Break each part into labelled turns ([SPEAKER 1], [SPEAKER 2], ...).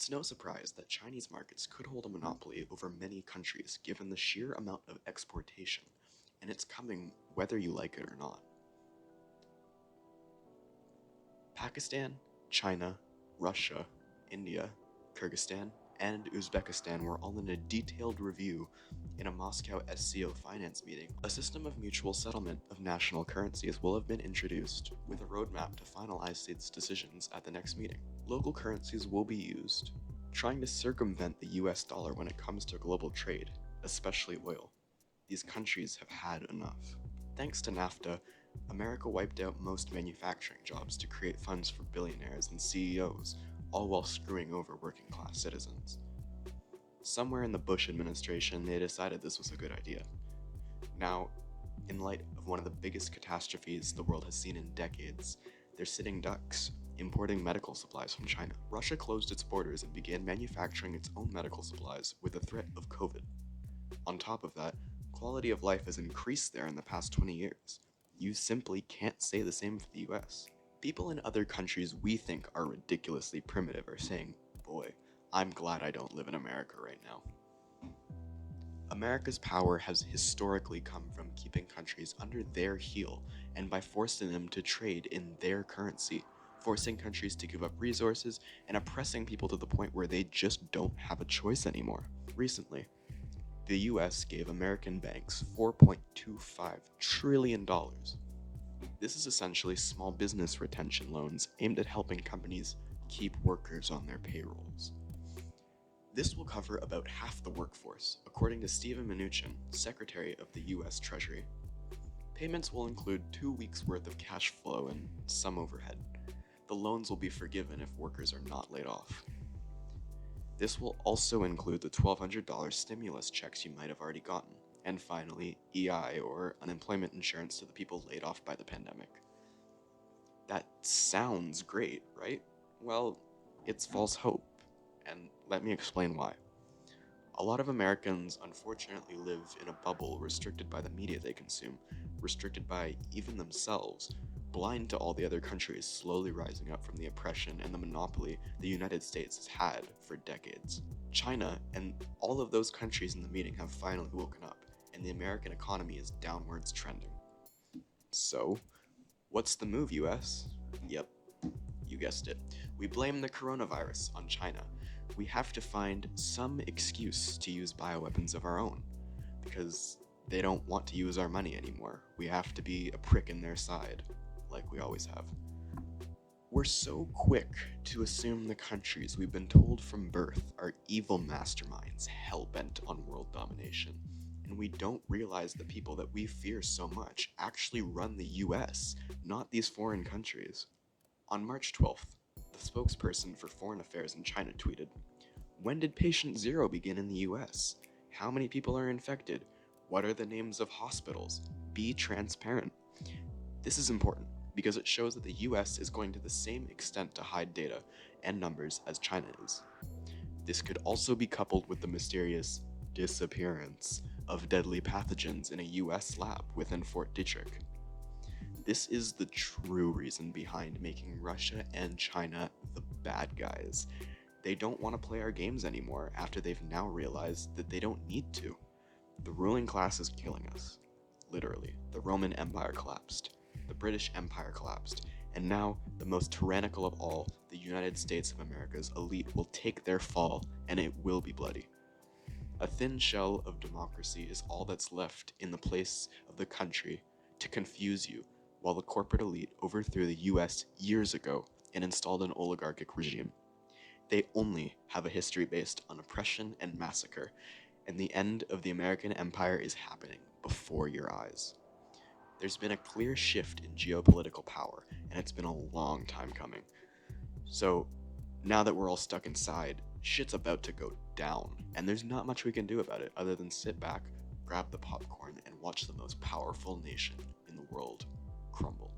[SPEAKER 1] It's no surprise that Chinese markets could hold a monopoly over many countries given the sheer amount of exportation, and it's coming whether you like it or not. Pakistan, China, Russia, India, Kyrgyzstan, and Uzbekistan were all in a detailed review in a Moscow SCO finance meeting. A system of mutual settlement of national currencies will have been introduced, with a roadmap to finalize its decisions at the next meeting. Local currencies will be used, trying to circumvent the US dollar when it comes to global trade, especially oil. These countries have had enough. Thanks to NAFTA, America wiped out most manufacturing jobs to create funds for billionaires and CEOs, all while screwing over working class citizens. Somewhere in the Bush administration, they decided this was a good idea. Now, in light of one of the biggest catastrophes the world has seen in decades, they're sitting ducks, importing medical supplies from China. Russia closed its borders and began manufacturing its own medical supplies with the threat of COVID. On top of that, quality of life has increased there in the past 20 years. You simply can't say the same for the US. People in other countries we think are ridiculously primitive are saying, boy, I'm glad I don't live in America right now. America's power has historically come from keeping countries under their heel and by forcing them to trade in their currency, forcing countries to give up resources and oppressing people to the point where they just don't have a choice anymore. Recently, the US gave American banks $4.25 trillion. This is essentially small business retention loans aimed at helping companies keep workers on their payrolls. This will cover about half the workforce, according to Steven Mnuchin, Secretary of the US Treasury. Payments will include 2 weeks' worth of cash flow and some overhead. The loans will be forgiven if workers are not laid off. This will also include the $1,200 stimulus checks you might have already gotten, and finally, EI, or unemployment insurance to the people laid off by the pandemic. That sounds great, right? Well, it's false hope, and let me explain why. A lot of Americans unfortunately live in a bubble restricted by the media they consume, restricted by even themselves, blind to all the other countries slowly rising up from the oppression and the monopoly the United States has had for decades. China and all of those countries in the meeting have finally woken up, and the American economy is downwards trending. So, what's the move, US? Yep, you guessed it. We blame the coronavirus on China. We have to find some excuse to use bioweapons of our own, because they don't want to use our money anymore. We have to be a prick in their side, like we always have. We're so quick to assume the countries we've been told from birth are evil masterminds hell-bent on world domination, and we don't realize the people that we fear so much actually run the US, not these foreign countries. On March 12th, the spokesperson for Foreign Affairs in China tweeted, "When did patient zero begin in the US? How many people are infected? What are the names of hospitals? Be transparent." This is important because it shows that the US is going to the same extent to hide data and numbers as China is. This could also be coupled with the mysterious disappearance of deadly pathogens in a US lab within Fort Detrick. This is the true reason behind making Russia and China the bad guys. They don't want to play our games anymore after they've now realized that they don't need to. The ruling class is killing us. Literally, the Roman Empire collapsed, the British Empire collapsed, and now, the most tyrannical of all, the United States of America's elite will take their fall, and it will be bloody. A thin shell of democracy is all that's left in the place of the country to confuse you, while the corporate elite overthrew the US years ago and installed an oligarchic regime. They only have a history based on oppression and massacre, and the end of the American empire is happening before your eyes. There's been a clear shift in geopolitical power, and it's been a long time coming. So, now that we're all stuck inside, shit's about to go down, and there's not much we can do about it other than sit back, grab the popcorn, and watch the most powerful nation in the world crumble.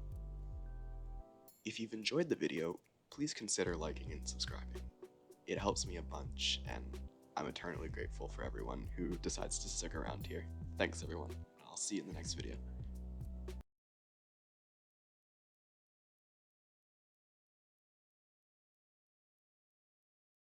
[SPEAKER 1] If you've enjoyed the video, please consider liking and subscribing. It helps me a bunch, and I'm eternally grateful for everyone who decides to stick around here. Thanks everyone. I'll see you in the next video.